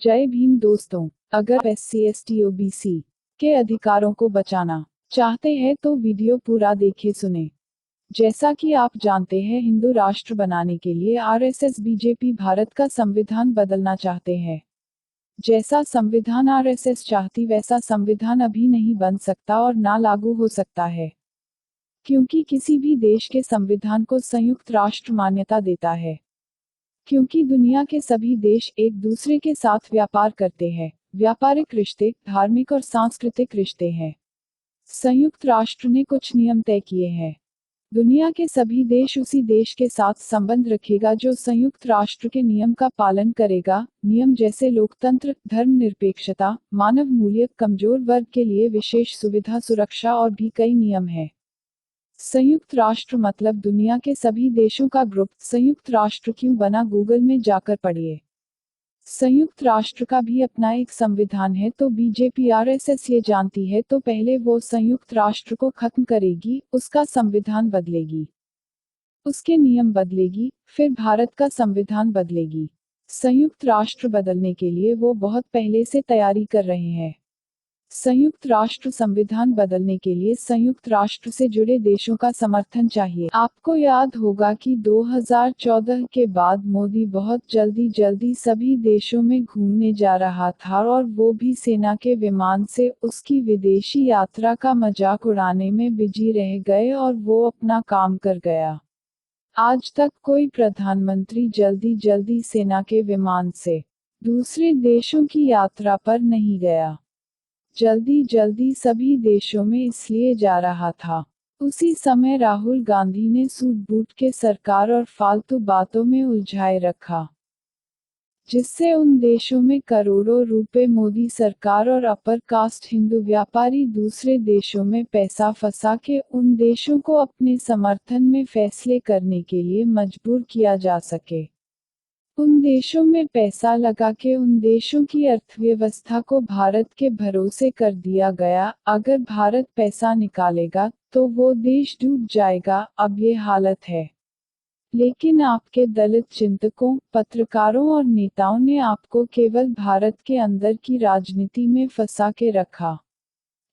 जय भीम दोस्तों। अगर SC ST OBC के अधिकारों को बचाना चाहते हैं तो वीडियो पूरा देखे सुने। जैसा कि आप जानते हैं, हिंदू राष्ट्र बनाने के लिए RSS BJP भारत का संविधान बदलना चाहते हैं। जैसा संविधान RSS चाहती वैसा संविधान अभी नहीं बन सकता और ना लागू हो सकता है, क्योंकि किसी भी देश के संविधान को संयुक्त राष्ट्र मान्यता देता है। क्योंकि दुनिया के सभी देश एक दूसरे के साथ व्यापार करते हैं, व्यापारिक रिश्ते, धार्मिक और सांस्कृतिक रिश्ते हैं। संयुक्त राष्ट्र ने कुछ नियम तय किए हैं। दुनिया के सभी देश उसी देश के साथ संबंध रखेगा जो संयुक्त राष्ट्र के नियम का पालन करेगा। नियम जैसे लोकतंत्र, धर्मनिरपेक्षता, मानव मूल्य, कमजोर वर्ग के लिए विशेष सुविधा, सुरक्षा और भी कई नियम हैं। संयुक्त राष्ट्र मतलब दुनिया के सभी देशों का ग्रुप। संयुक्त राष्ट्र क्यों बना, गूगल में जाकर पढ़िए। संयुक्त राष्ट्र का भी अपना एक संविधान है, तो BJP RSS ये जानती है तो पहले वो संयुक्त राष्ट्र को खत्म करेगी, उसका संविधान बदलेगी, उसके नियम बदलेगी, फिर भारत का संविधान बदलेगी। संयुक्त राष्ट्र बदलने के लिए वो बहुत पहले से तैयारी कर रहे हैं। संयुक्त राष्ट्र संविधान बदलने के लिए संयुक्त राष्ट्र से जुड़े देशों का समर्थन चाहिए। आपको याद होगा कि 2014 के बाद मोदी बहुत जल्दी सभी देशों में घूमने जा रहा था और वो भी सेना के विमान से। उसकी विदेशी यात्रा का मजाक उड़ाने में बिजी रह गए और वो अपना काम कर गया। आज तक कोई प्रधानमंत्री जल्दी सेना के विमान से दूसरे देशों की यात्रा पर नहीं गया। जल्दी सभी देशों में इसलिए जा रहा था। उसी समय राहुल गांधी ने सूट बूट के सरकार और फालतू बातों में उलझाए रखा, जिससे उन देशों में करोड़ों रुपए मोदी सरकार और अपर कास्ट हिंदू व्यापारी दूसरे देशों में पैसा फंसा के उन देशों को अपने समर्थन में फैसले करने के लिए मजबूर किया जा सके। उन देशों में पैसा लगा के उन देशों की अर्थव्यवस्था को भारत के भरोसे कर दिया गया। अगर भारत पैसा निकालेगा तो वो देश डूब जाएगा। अब ये हालत है। लेकिन आपके दलित चिंतकों, पत्रकारों और नेताओं ने आपको केवल भारत के अंदर की राजनीति में फंसा के रखा।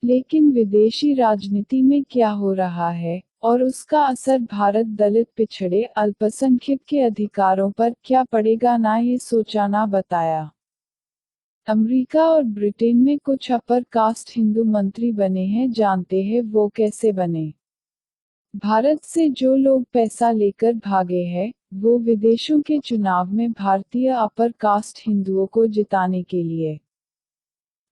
लेकिन विदेशी राजनीति में क्या हो रहा है और उसका असर भारत दलित, पिछड़े, अल्पसंख्यक के अधिकारों पर क्या पड़ेगा, ना ये सोचा ना बताया। अमेरिका और ब्रिटेन में कुछ अपर कास्ट हिंदू मंत्री बने हैं, जानते हैं वो कैसे बने? भारत से जो लोग पैसा लेकर भागे हैं, वो विदेशों के चुनाव में भारतीय अपर कास्ट हिंदुओं को जिताने के लिए।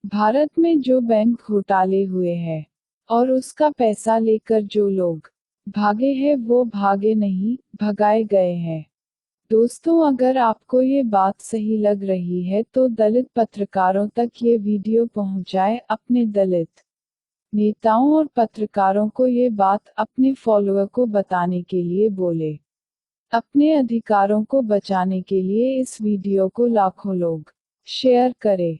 भारत में जो बैंक घोटाले हुए हैं और उसका पैसा लेकर जो लोग भागे हैं वो भागे नहीं, भगाए गए हैं। दोस्तों, अगर आपको ये बात सही लग रही है तो दलित पत्रकारों तक ये वीडियो पहुंचाए। अपने दलित नेताओं और पत्रकारों को ये बात अपने फॉलोअर को बताने के लिए बोले। अपने अधिकारों को बचाने के लिए इस वीडियो को लाखों लोग शेयर करें।